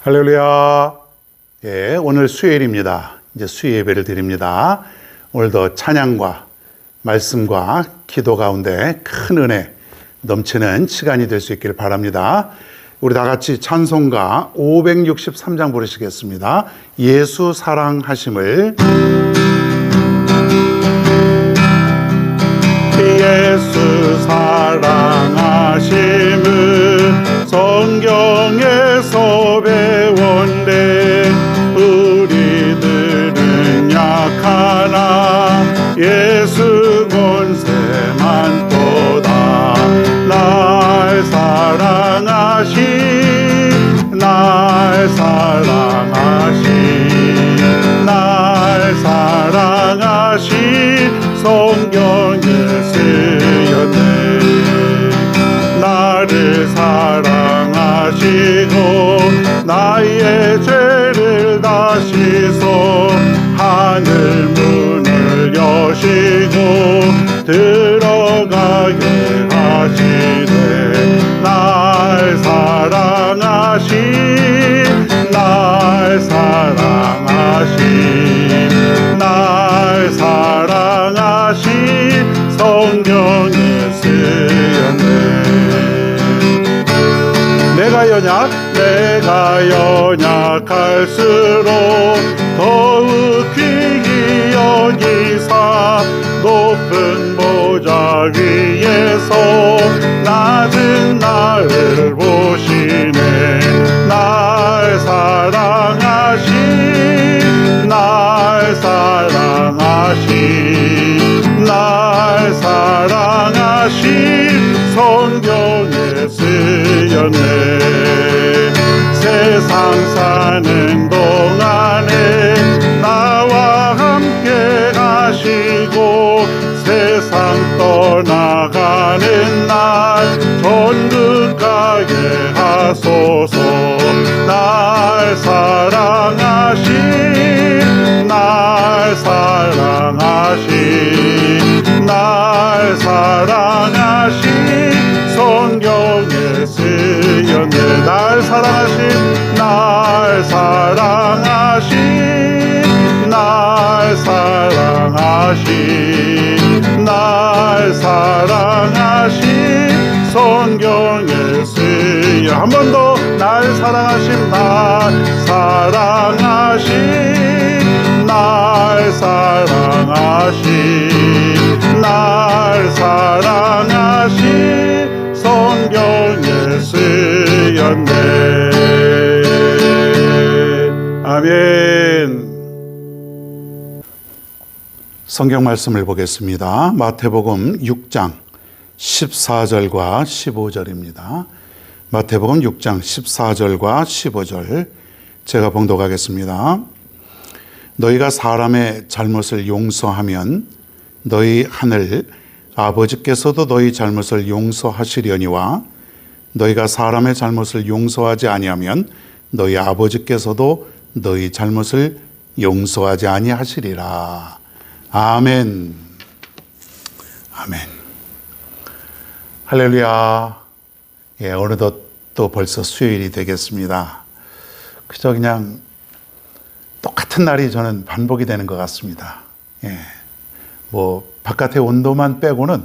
할렐루야. 예, 오늘 수요일입니다. 이제 수요 예배를 드립니다. 오늘도 찬양과 말씀과 기도 가운데 큰 은혜 넘치는 시간이 될 수 있기를 바랍니다. 우리 다 같이 찬송가 563장 부르시겠습니다. 예수 사랑하심을. 예수 사랑하심을 성경에서 배웠네. 우리들은 약하나 예수 권세만 또다. 날 사랑하신 날 사랑하신 날 사랑하신 성경에 쓰였네. 나를 사랑하시고 나의 죄를 다시소 하늘 문을 여시고 들어가게 하시네. 날 사랑하신 날 사랑하신 날 사랑하신 성경에 쓰였네. 내가 연약할수록 더욱 귀히 여기사 높은 보좌 위에서 낮은 나를 보시네. 날 사랑하신 날 사랑하신 날 사랑하신 성경에 쓰였네. 세상 사는 동안에 나와 함께 가시고 세상 떠나가는 날 전국 가게 하소서. 날 사랑하신 날 사랑하신 날 사랑하신 성경에 쓰였네. 날 사랑하신 날 사랑하신 날 사랑하신 날 사랑하신 성경에 쓰여. 한 번 더. 날 사랑하신 날 사랑하신 날 사랑하신 날 사랑하신 성경에 쓰였네. 아멘. 성경 말씀을 보겠습니다. 마태복음 6장 14절과 15절입니다. 마태복음 6장 14절과 15절 제가 봉독하겠습니다. 너희가 사람의 잘못을 용서하면 너희 하늘 아버지께서도 너희 잘못을 용서하시려니와 너희가 사람의 잘못을 용서하지 아니하면 너희 아버지께서도 너희 잘못을 용서하지 아니하시리라. 아멘. 아멘. 할렐루야. 예, 오늘도 또 벌써 수요일이 되겠습니다. 그저 그냥 똑같은 날이 저는 반복이 되는 것 같습니다. 예, 뭐 바깥의 온도만 빼고는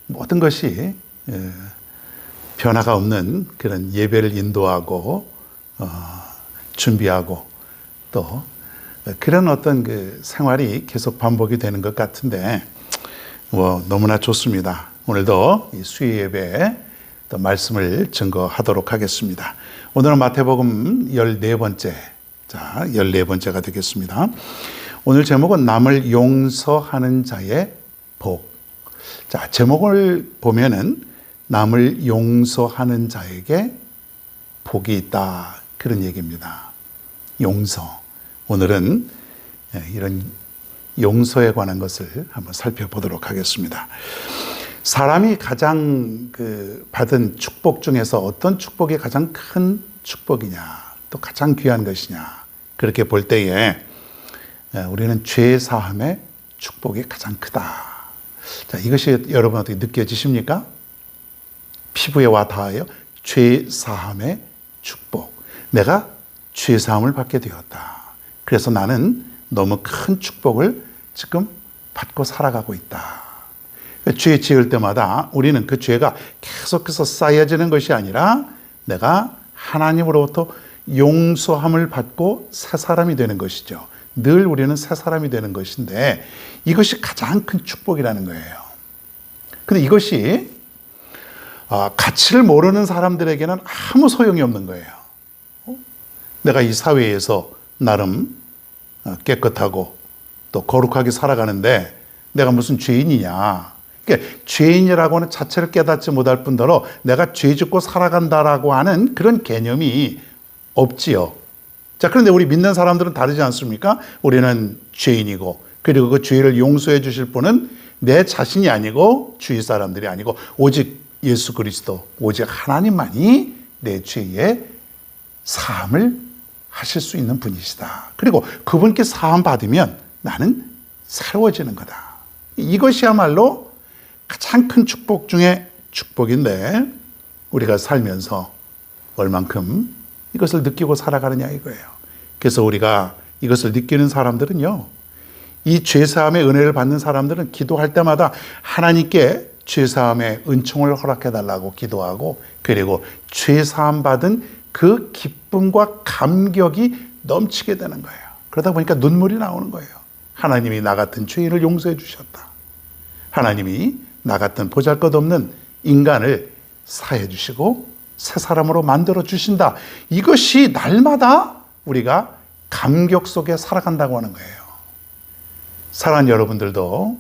모든 것이 변화가 없는 그런 예배를 인도하고 준비하고 또 그런 어떤 그 생활이 계속 반복이 되는 것 같은데 뭐 너무나 좋습니다. 오늘도 이 수요 예배에 또 말씀을 증거하도록 하겠습니다. 오늘은 마태복음 14번째, 자 14번째가 되겠습니다. 오늘 제목은 남을 용서하는 자의 복. 자, 제목을 보면은 남을 용서하는 자에게 복이 있다, 그런 얘기입니다. 용서. 오늘은 이런 용서에 관한 것을 한번 살펴보도록 하겠습니다. 사람이 가장 받은 축복 중에서 어떤 축복이 가장 큰 축복이냐, 또 가장 귀한 것이냐, 그렇게 볼 때에 우리는 죄 사함의 축복이 가장 크다. 자, 이것이 여러분 어떻게 느껴지십니까? 피부에 와 닿아요. 죄 사함의 축복. 내가 죄 사함을 받게 되었다. 그래서 나는 너무 큰 축복을 지금 받고 살아가고 있다. 죄 지을 때마다 우리는 그 죄가 계속해서 쌓여지는 것이 아니라 내가 하나님으로부터 용서함을 받고 새 사람이 되는 것이죠. 늘 우리는 새 사람이 되는 것인데 이것이 가장 큰 축복이라는 거예요. 근데 이것이 가치를 모르는 사람들에게는 아무 소용이 없는 거예요. 내가 이 사회에서 나름 깨끗하고 또 거룩하게 살아가는데 내가 무슨 죄인이냐. 그러니까 죄인이라고 하는 자체를 깨닫지 못할 뿐더러 내가 죄 짓고 살아간다라고 하는 그런 개념이 없지요. 자, 그런데 우리 믿는 사람들은 다르지 않습니까? 우리는 죄인이고 그리고 그 죄를 용서해 주실 분은 내 자신이 아니고 주위 사람들이 아니고 오직 예수 그리스도, 오직 하나님만이 내 죄의 사함을 하실 수 있는 분이시다. 그리고 그분께 사함 받으면 나는 새로워지는 거다. 이것이야말로 가장 큰 축복 중에 축복인데 우리가 살면서 얼만큼 이것을 느끼고 살아가느냐 이거예요. 그래서 우리가 이것을 느끼는 사람들은요, 이 죄사함의 은혜를 받는 사람들은 기도할 때마다 하나님께 죄사함의 은총을 허락해 달라고 기도하고 그리고 죄사함 받은 그 기쁨과 감격이 넘치게 되는 거예요. 그러다 보니까 눈물이 나오는 거예요. 하나님이 나 같은 죄인을 용서해 주셨다. 하나님이 나 같은 보잘것없는 인간을 사해 주시고 새 사람으로 만들어 주신다. 이것이 날마다 우리가 감격 속에 살아간다고 하는 거예요. 사랑하는 여러분들도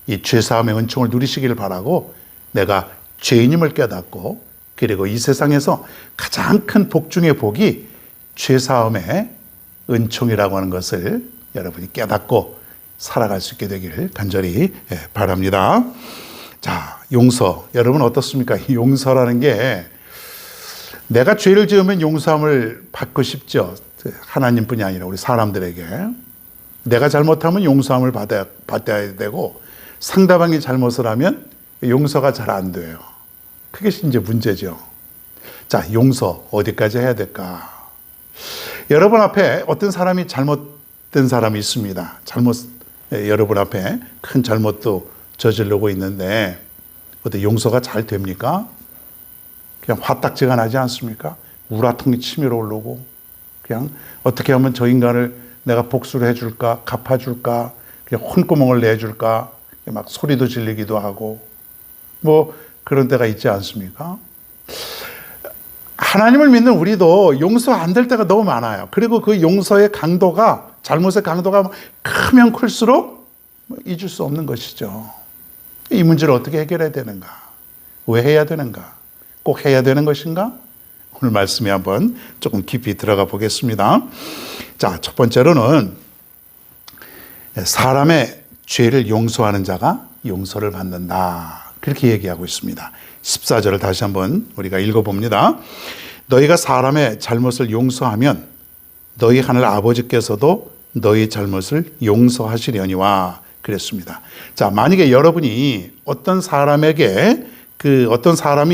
이 죄사함의 은총을 누리시길 바라고 내가 죄인임을 깨닫고 그리고 이 세상에서 가장 큰 복 중의 복이 죄사함의 은총이라고 하는 것을 여러분이 깨닫고 살아갈 수 있게 되기를 간절히 바랍니다. 자, 용서. 여러분 어떻습니까? 이 용서라는 게 내가 죄를 지으면 용서함을 받고 싶죠. 하나님뿐이 아니라 우리 사람들에게. 내가 잘못하면 용서함을 받아야 되고 상대방이 잘못을 하면 용서가 잘 안 돼요. 그게 이제 문제죠. 자, 용서 어디까지 해야 될까? 여러분 앞에 어떤 사람이 잘못된 사람이 있습니다. 여러분 앞에 큰 잘못도 저지르고 있는데 어때 용서가 잘 됩니까? 그냥 화딱지가 나지 않습니까? 우라통이 치밀어 오르고 그냥 어떻게 하면 저 인간을 내가 복수를 해줄까? 갚아줄까? 그냥 혼구멍을 내줄까? 막 소리도 질리기도 하고 뭐 그런 때가 있지 않습니까? 하나님을 믿는 우리도 용서 안 될 때가 너무 많아요. 그리고 그 용서의 강도가 잘못의 강도가 크면 클수록 잊을 수 없는 것이죠. 이 문제를 어떻게 해결해야 되는가? 왜 해야 되는가? 꼭 해야 되는 것인가? 오늘 말씀에 한번 조금 깊이 들어가 보겠습니다. 자, 첫 번째로는 사람의 죄를 용서하는 자가 용서를 받는다. 그렇게 얘기하고 있습니다. 14절을 다시 한번 우리가 읽어봅니다. 너희가 사람의 잘못을 용서하면 너희 하늘 아버지께서도 너희 잘못을 용서하시려니와 그랬습니다. 자, 만약에 여러분이 어떤 사람이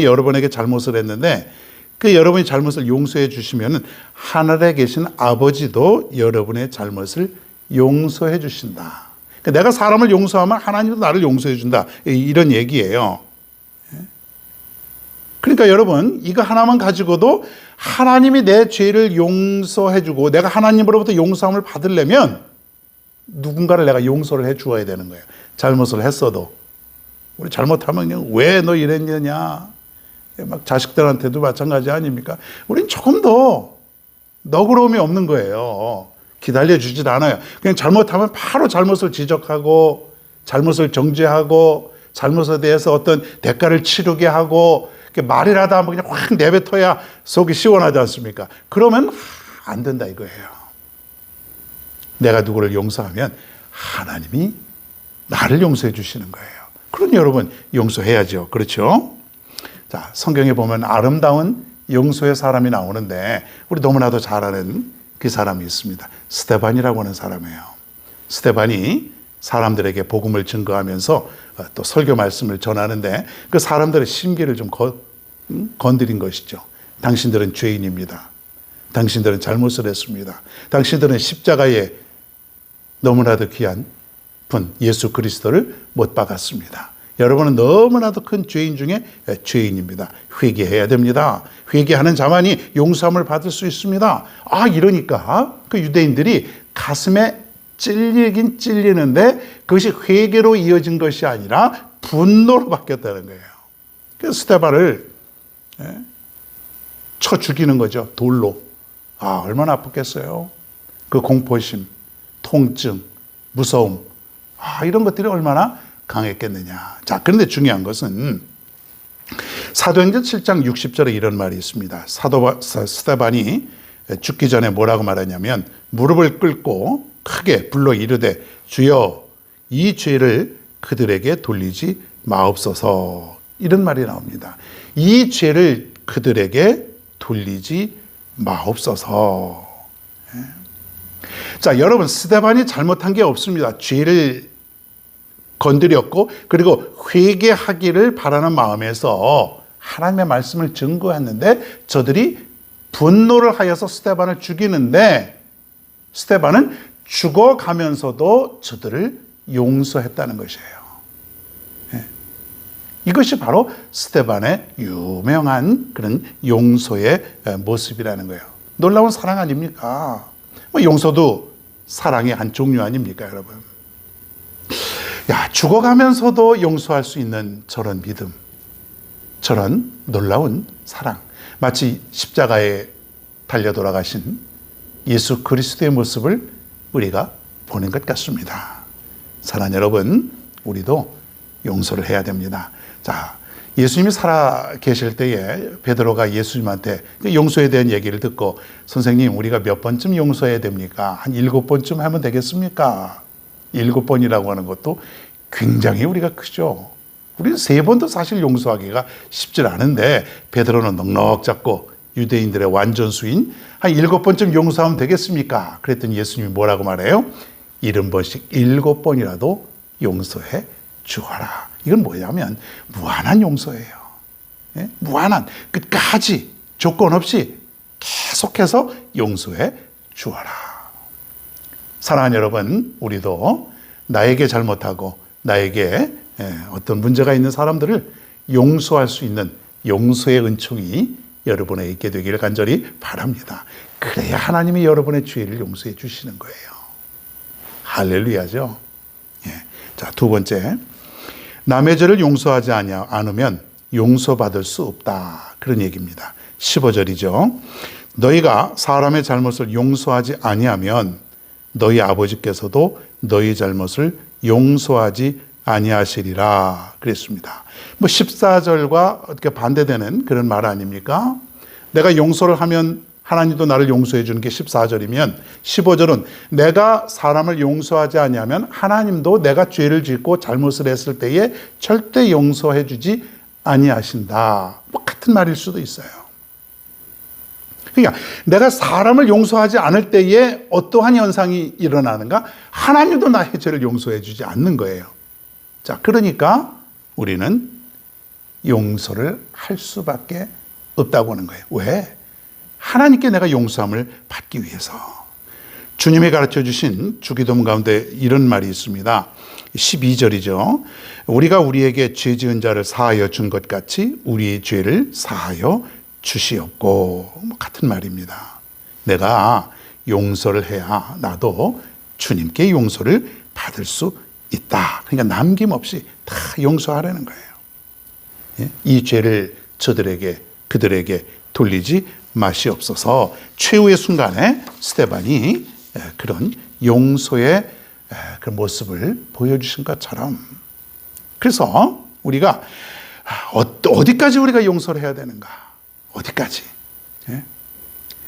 여러분에게 잘못을 했는데 그 여러분이 잘못을 용서해 주시면 하늘에 계신 아버지도 여러분의 잘못을 용서해 주신다. 내가 사람을 용서하면 하나님도 나를 용서해 준다. 이런 얘기예요. 그러니까 여러분 이거 하나만 가지고도 하나님이 내 죄를 용서해 주고 내가 하나님으로부터 용서함을 받으려면 누군가를 내가 용서를 해 주어야 되는 거예요. 잘못을 했어도. 우리 잘못하면 왜 너 이랬느냐. 막 자식들한테도 마찬가지 아닙니까? 우린 조금 더 너그러움이 없는 거예요. 기다려주질 않아요. 그냥 잘못하면 바로 잘못을 지적하고 잘못을 정죄하고 잘못에 대해서 어떤 대가를 치르게 하고 말을 하다 하면 그냥 확 내뱉어야 속이 시원하지 않습니까? 그러면 안 된다 이거예요. 내가 누구를 용서하면 하나님이 나를 용서해 주시는 거예요. 그러니 여러분 용서해야죠. 그렇죠? 자, 성경에 보면 아름다운 용서의 사람이 나오는데 우리 너무나도 잘 아는 그 사람이 있습니다. 스데반이라고 하는 사람이에요. 스데반이 사람들에게 복음을 증거하면서 또 설교 말씀을 전하는데 그 사람들의 심기를 좀 건드린 것이죠. 당신들은 죄인입니다. 당신들은 잘못을 했습니다. 당신들은 십자가에 너무나도 귀한 분 예수 그리스도를 못 박았습니다. 여러분은 너무나도 큰 죄인 중에 죄인입니다. 회개해야 됩니다. 회개하는 자만이 용서함을 받을 수 있습니다. 이러니까 그 유대인들이 가슴에 찔리긴 찔리는데 그것이 회개로 이어진 것이 아니라 분노로 바뀌었다는 거예요. 그래서 스데반을 쳐 죽이는 거죠. 돌로. 얼마나 아팠겠어요. 그 공포심, 통증, 무서움, 이런 것들이 얼마나 강했겠느냐. 자, 그런데 중요한 것은 사도행전 7장 60절에 이런 말이 있습니다. 스데반이 죽기 전에 뭐라고 말하냐면 무릎을 꿇고 크게 불러 이르되 주여 이 죄를 그들에게 돌리지 마옵소서. 이런 말이 나옵니다. 이 죄를 그들에게 돌리지 마옵소서. 자, 여러분, 스데반이 잘못한 게 없습니다. 죄를 건드렸고 그리고 회개하기를 바라는 마음에서 하나님의 말씀을 증거했는데 저들이 분노를 하여서 스데반을 죽이는데 스데반은 죽어가면서도 저들을 용서했다는 것이에요. 이것이 바로 스데반의 유명한 그런 용서의 모습이라는 거예요. 놀라운 사랑 아닙니까? 용서도 사랑의 한 종류 아닙니까, 여러분? 죽어가면서도 용서할 수 있는 저런 믿음, 저런 놀라운 사랑. 마치 십자가에 달려 돌아가신 예수 그리스도의 모습을 우리가 보는 것 같습니다. 사랑하는 여러분, 우리도 용서를 해야 됩니다. 자, 예수님이 살아 계실 때에 베드로가 예수님한테 용서에 대한 얘기를 듣고 선생님, 우리가 몇 번쯤 용서해야 됩니까? 한 7번쯤 하면 되겠습니까? 7번이라고 하는 것도 굉장히 우리가 크죠. 우리는 3번도 사실 용서하기가 쉽지 않은데 베드로는 넉넉 잡고 유대인들의 완전수인 한 7번쯤 용서하면 되겠습니까? 그랬더니 예수님이 뭐라고 말해요? 70번씩 7번이라도 용서해 주어라. 이건 뭐냐면 무한한 용서예요. 무한한, 끝까지 조건 없이 계속해서 용서해 주어라. 사랑하는 여러분, 우리도 나에게 잘못하고 나에게 어떤 문제가 있는 사람들을 용서할 수 있는 용서의 은총이 여러분에 있게 되기를 간절히 바랍니다. 그래야 하나님이 여러분의 죄를 용서해 주시는 거예요. 할렐루야죠. 자, 두 번째, 남의 죄를 용서하지 않으면 용서받을 수 없다. 그런 얘기입니다. 15절이죠. 너희가 사람의 잘못을 용서하지 아니하면 너희 아버지께서도 너희 잘못을 용서하지 아니하시리라 그랬습니다. 14절과 어떻게 반대되는 그런 말 아닙니까? 내가 용서를 하면 하나님도 나를 용서해 주는 게 14절이면 15절은 내가 사람을 용서하지 아니하면 하나님도 내가 죄를 짓고 잘못을 했을 때에 절대 용서해 주지 아니하신다. 같은 말일 수도 있어요. 그러니까 내가 사람을 용서하지 않을 때에 어떠한 현상이 일어나는가? 하나님도 나의 죄를 용서해 주지 않는 거예요. 자, 그러니까 우리는 용서를 할 수밖에 없다고 하는 거예요. 왜? 하나님께 내가 용서함을 받기 위해서. 주님이 가르쳐 주신 주기도문 가운데 이런 말이 있습니다. 12절이죠. 우리가 우리에게 죄 지은 자를 사하여 준 것 같이 우리의 죄를 사하여 주시옵고. 같은 말입니다. 내가 용서를 해야 나도 주님께 용서를 받을 수 있다. 그러니까 남김없이 다 용서하라는 거예요. 이 죄를 그들에게 돌리지 마시옵소서. 최후의 순간에 스데반이 그런 용서의 그 모습을 보여주신 것처럼, 그래서 우리가 어디까지 우리가 용서를 해야 되는가? 어디까지?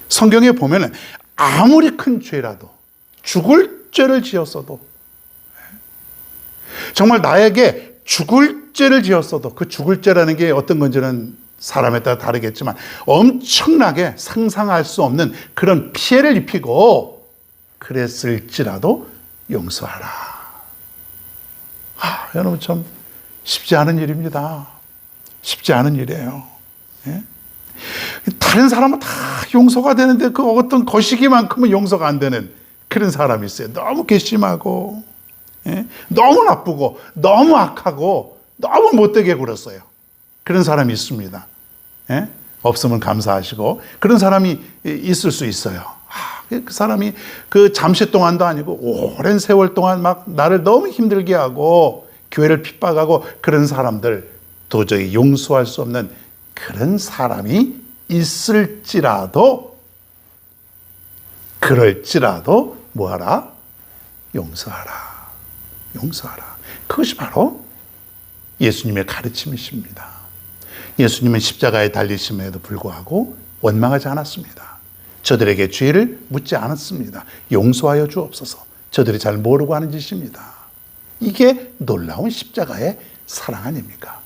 성경에 보면은 아무리 큰 죄라도, 죽을 죄를 지었어도, 정말 나에게 죽을 죄를 지었어도, 그 죽을 죄라는 게 어떤 건지는 사람에 따라 다르겠지만 엄청나게 상상할 수 없는 그런 피해를 입히고 그랬을지라도 용서하라. 여러분, 참 쉽지 않은 일입니다. 쉽지 않은 일이에요. 다른 사람은 다 용서가 되는데 그 어떤 거시기만큼은 용서가 안 되는 그런 사람이 있어요. 너무 괘씸하고, 너무 나쁘고, 너무 악하고, 너무 못되게 굴었어요. 그런 사람이 있습니다. 없으면 감사하시고, 그런 사람이 있을 수 있어요. 그 사람이 그 잠시 동안도 아니고 오랜 세월 동안 막 나를 너무 힘들게 하고 교회를 핍박하고 그런 사람들 도저히 용서할 수 없는 그런 사람이 있을지라도 그럴지라도 뭐하라? 용서하라. 용서하라. 그것이 바로 예수님의 가르침이십니다. 예수님은 십자가에 달리심에도 불구하고 원망하지 않았습니다. 저들에게 죄를 묻지 않았습니다. 용서하여 주옵소서. 저들이 잘 모르고 하는 짓입니다. 이게 놀라운 십자가의 사랑 아닙니까?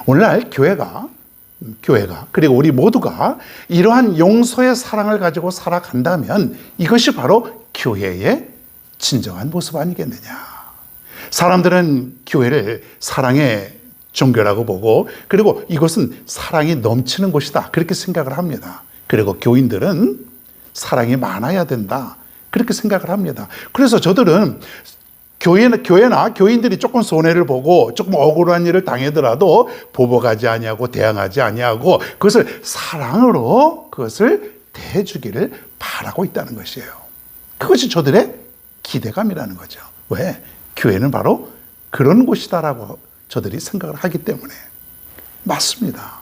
오늘날 교회가 그리고 우리 모두가 이러한 용서의 사랑을 가지고 살아간다면 이것이 바로 교회의 진정한 모습 아니겠느냐. 사람들은 교회를 사랑의 종교라고 보고 그리고 이것은 사랑이 넘치는 곳이다 그렇게 생각을 합니다. 그리고 교인들은 사랑이 많아야 된다 그렇게 생각을 합니다. 그래서 저들은 교회나 교인들이 조금 손해를 보고 조금 억울한 일을 당하더라도 보복하지 아니하고 대항하지 아니하고 그것을 사랑으로 그것을 대해주기를 바라고 있다는 것이에요. 그것이 저들의 기대감이라는 거죠. 왜? 교회는 바로 그런 곳이다라고 저들이 생각을 하기 때문에. 맞습니다.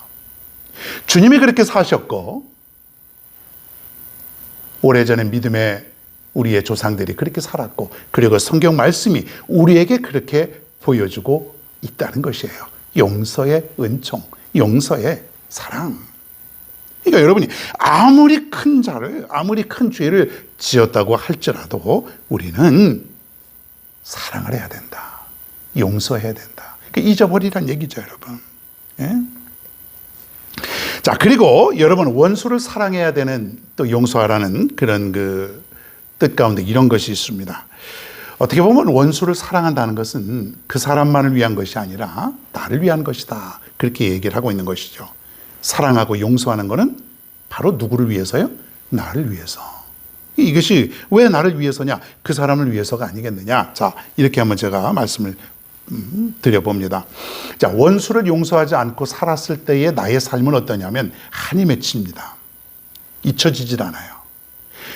주님이 그렇게 사셨고 오래전에 믿음의 우리의 조상들이 그렇게 살았고 그리고 성경 말씀이 우리에게 그렇게 보여주고 있다는 것이에요. 용서의 은총, 용서의 사랑. 그러니까 여러분이 아무리 큰 죄를 지었다고 할지라도 우리는 사랑을 해야 된다. 용서해야 된다. 잊어버리란 얘기죠, 여러분. 예? 자, 그리고 여러분 원수를 사랑해야 되는 또 용서하라는 그런 뜻 가운데 이런 것이 있습니다. 어떻게 보면 원수를 사랑한다는 것은 그 사람만을 위한 것이 아니라 나를 위한 것이다. 그렇게 얘기를 하고 있는 것이죠. 사랑하고 용서하는 것은 바로 누구를 위해서요? 나를 위해서. 이것이 왜 나를 위해서냐? 그 사람을 위해서가 아니겠느냐? 자, 이렇게 한번 제가 말씀을 드려봅니다. 자, 원수를 용서하지 않고 살았을 때의 나의 삶은 어떠냐면 한이 맺힙니다. 잊혀지질 않아요.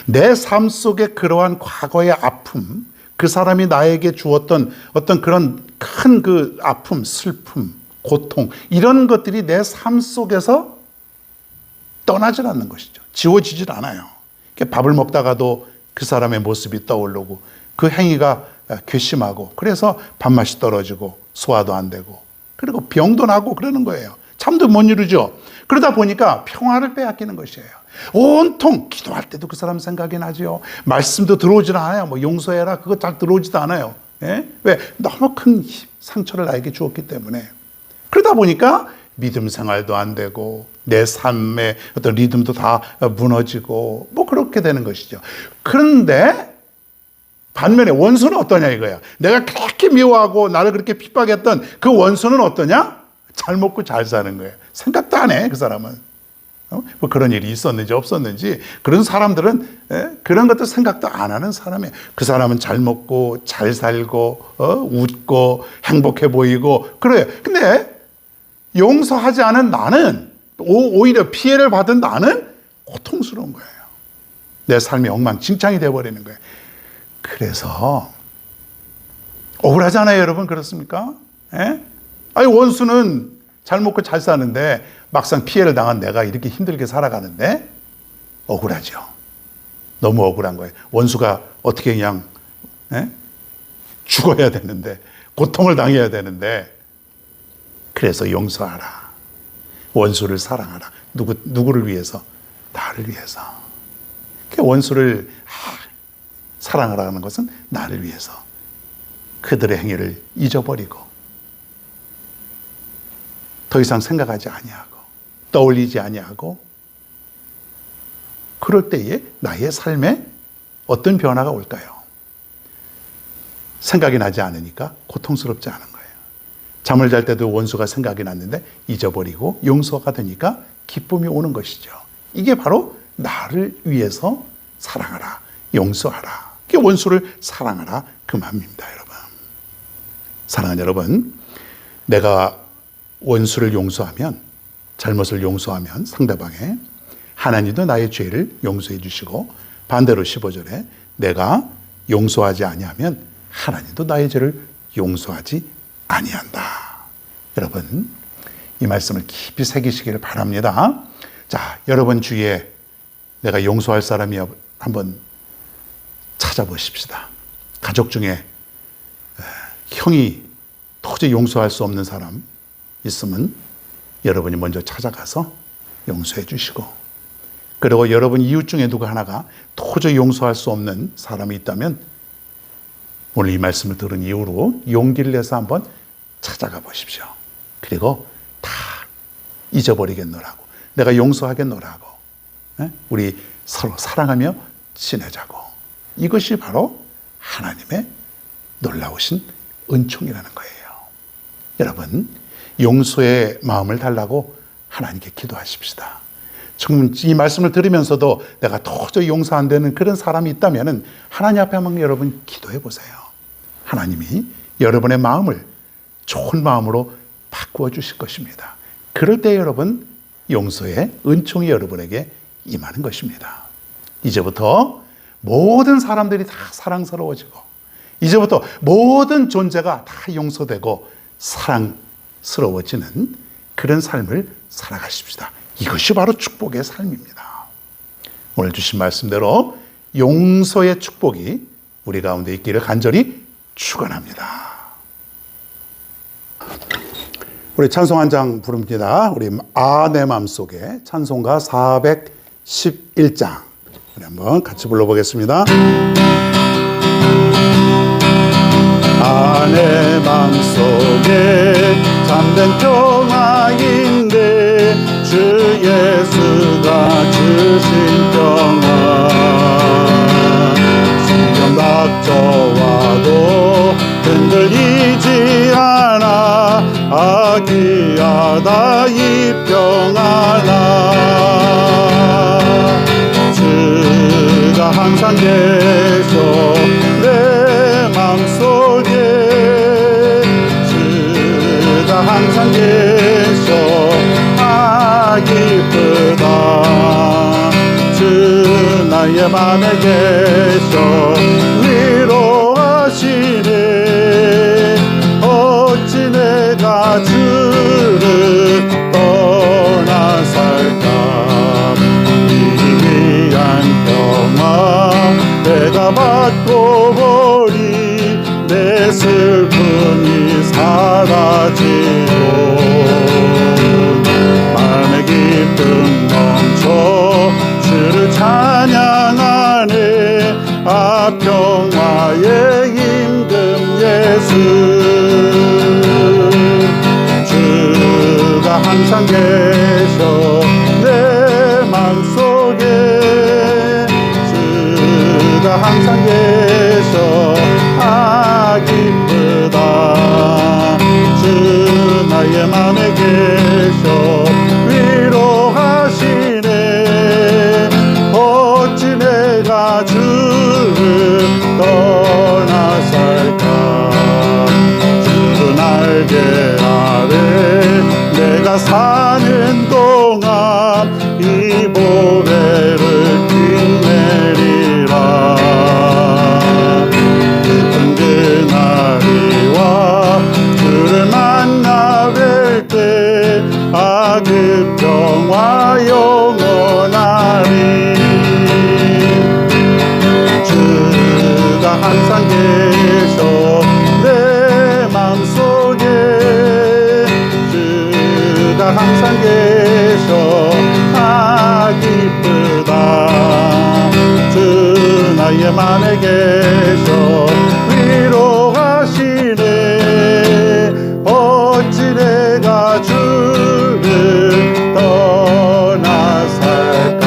내 삶 속에 그러한 과거의 아픔, 그 사람이 나에게 주었던 어떤 그런 큰 그 아픔, 슬픔, 고통 이런 것들이 내 삶 속에서 떠나질 않는 것이죠. 지워지질 않아요. 밥을 먹다가도 그 사람의 모습이 떠오르고 그 행위가 괘씸하고 그래서 밥맛이 떨어지고 소화도 안 되고 그리고 병도 나고 그러는 거예요. 잠도 못 이루죠. 그러다 보니까 평화를 빼앗기는 것이에요. 온통 기도할 때도 그 사람 생각이 나죠. 말씀도 들어오질 않아요. 뭐 용서해라 그거 잘 들어오지도 않아요. 예? 왜? 너무 큰 상처를 나에게 주었기 때문에. 그러다 보니까 믿음 생활도 안 되고 내 삶의 어떤 리듬도 다 무너지고 뭐 그렇게 되는 것이죠. 그런데 반면에 원수는 어떠냐 이거야. 내가 그렇게 미워하고 나를 그렇게 핍박했던 그 원수는 어떠냐? 잘 먹고 잘 사는 거예요. 생각도 안 해, 그 사람은. 뭐 그런 일이 있었는지 없었는지 그런 사람들은 그런 것도 생각도 안 하는 사람이에요. 그 사람은 잘 먹고 잘 살고 웃고 행복해 보이고 그래요. 근데 용서하지 않은 나는 오히려 피해를 받은 나는 고통스러운 거예요. 내 삶이 엉망진창이 되어버리는 거예요. 그래서 억울하잖아요, 여러분. 그렇습니까? 예? 아니 원수는 잘 먹고 잘 사는데 막상 피해를 당한 내가 이렇게 힘들게 살아가는데 억울하죠. 너무 억울한 거예요. 원수가 어떻게 그냥 죽어야 되는데 고통을 당해야 되는데 그래서 용서하라. 원수를 사랑하라. 누구를 위해서? 나를 위해서. 원수를 사랑하라는 것은 나를 위해서. 그들의 행위를 잊어버리고 더 이상 생각하지 아니하고 떠올리지 아니하고 그럴 때에 나의 삶에 어떤 변화가 올까요? 생각이 나지 않으니까 고통스럽지 않은 거예요. 잠을 잘 때도 원수가 생각이 났는데 잊어버리고 용서가 되니까 기쁨이 오는 것이죠. 이게 바로 나를 위해서 사랑하라, 용서하라. 이게 원수를 사랑하라 그 말입니다, 여러분. 사랑하는 여러분, 내가 원수를 용서하면, 잘못을 용서하면 상대방의, 하나님도 나의 죄를 용서해 주시고, 반대로 15절에 내가 용서하지 아니하면 하나님도 나의 죄를 용서하지 아니한다. 여러분, 이 말씀을 깊이 새기시기를 바랍니다. 자, 여러분 주위에 내가 용서할 사람이 한번 찾아보십시다. 가족 중에 형이 도저히 용서할 수 없는 사람 있으면 여러분이 먼저 찾아가서 용서해 주시고, 그리고 여러분 이웃 중에 누구 하나가 도저히 용서할 수 없는 사람이 있다면 오늘 이 말씀을 들은 이후로 용기를 내서 한번 찾아가 보십시오. 그리고 다 잊어버리겠노라고, 내가 용서하겠노라고, 우리 서로 사랑하며 지내자고. 이것이 바로 하나님의 놀라우신 은총이라는 거예요. 여러분, 용서의 마음을 달라고 하나님께 기도하십시다. 지금 이 말씀을 들으면서도 내가 도저히 용서 안 되는 그런 사람이 있다면 하나님 앞에 한번 여러분 기도해 보세요. 하나님이 여러분의 마음을 좋은 마음으로 바꾸어 주실 것입니다. 그럴 때 여러분, 용서의 은총이 여러분에게 임하는 것입니다. 이제부터 모든 사람들이 다 사랑스러워지고, 이제부터 모든 존재가 다 용서되고 사랑스러워지는 그런 삶을 살아가십시다. 이것이 바로 축복의 삶입니다. 오늘 주신 말씀대로 용서의 축복이 우리 가운데 있기를 간절히 축원합니다. 우리 찬송 한 장 부릅니다. 우리 내 맘속에 찬송가 411장 우리 한번 같이 불러보겠습니다. 내 맘속에 참된 평화인데 주 예수가 주신 평화, 시험 닥쳐와도 흔들리지 않아. 귀하다 이 평안아. 주가 항상 계셔 내 맘속에, 주가 항상 계셔 기쁘다. 주 나의 맘에 계셔 위로하시네. 어찌 내가 주를 떠나 살까. 이 귀한 평화 내가 받고 보니 내 슬픔이 사라지고 마음의 기쁨 넘쳐 주를 찬양하네. 평화의 임금 예수, 주가 항상 계셔 내 맘속에, 주가 항상 계셔 기쁘다. 주 나의 맘에 계셔 위로하시네. 어찌 내가 주를 떠나 살까. 주 날개 아래 내가 사는 동안 이 보배를 빛내리라. 깊은 그날이 와 주를 만나 뵐 때 그 평화 영원하리. 주가 항상 계셔 내 맘속에, 주가 항상 계셔 기쁘다. 주 나의 맘에 계셔 위로하시네. 어찌 내가 주를 떠나 살까.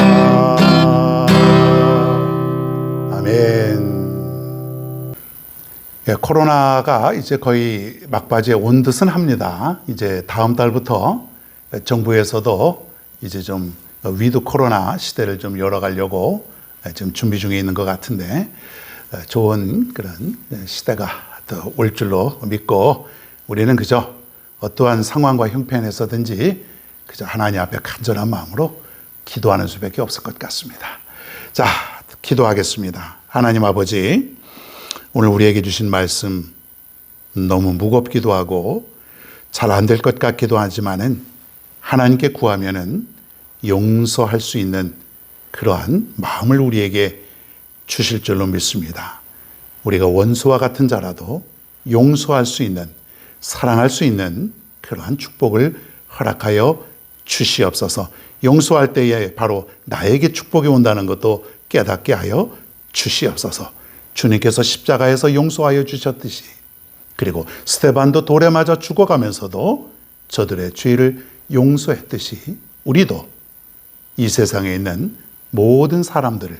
아멘. 예, 코로나가 이제 거의 막바지에 온 듯은 합니다. 이제 다음 달부터 정부에서도 이제 좀 위드 코로나 시대를 좀 열어가려고 지금 준비 중에 있는 것 같은데, 좋은 그런 시대가 더 올 줄로 믿고, 우리는 그저 어떠한 상황과 형편에서든지 그저 하나님 앞에 간절한 마음으로 기도하는 수밖에 없을 것 같습니다. 자, 기도하겠습니다. 하나님 아버지, 오늘 우리에게 주신 말씀 너무 무겁기도 하고 잘 안 될 것 같기도 하지만은 하나님께 구하면은 용서할 수 있는 그러한 마음을 우리에게 주실 줄로 믿습니다. 우리가 원수와 같은 자라도 용서할 수 있는, 사랑할 수 있는 그러한 축복을 허락하여 주시옵소서. 용서할 때에 바로 나에게 축복이 온다는 것도 깨닫게 하여 주시옵소서. 주님께서 십자가에서 용서하여 주셨듯이, 그리고 스데반도 돌에 맞아 죽어가면서도 저들의 죄를 용서했듯이, 우리도 이 세상에 있는 모든 사람들을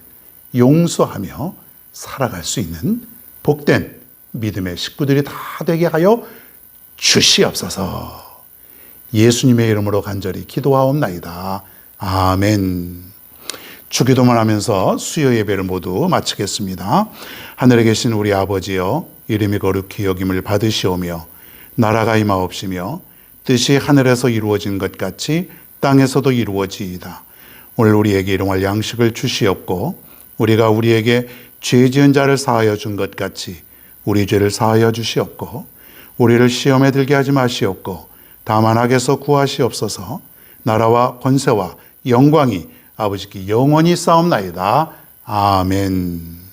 용서하며 살아갈 수 있는 복된 믿음의 식구들이 다 되게 하여 주시옵소서. 예수님의 이름으로 간절히 기도하옵나이다. 아멘. 주기도만 하면서 수요 예배를 모두 마치겠습니다. 하늘에 계신 우리 아버지여, 이름이 거룩히 여김을 받으시오며 나라가 임하옵시며 뜻이 하늘에서 이루어진 것 같이 땅에서도 이루어지이다. 오늘 우리에게 일용할 양식을 주시옵고, 우리가 우리에게 죄 지은 자를 사하여 준 것 같이 우리 죄를 사하여 주시옵고, 우리를 시험에 들게 하지 마시옵고 다만 악에서 구하시옵소서. 나라와 권세와 영광이 아버지께 영원히 싸움나이다. 아멘.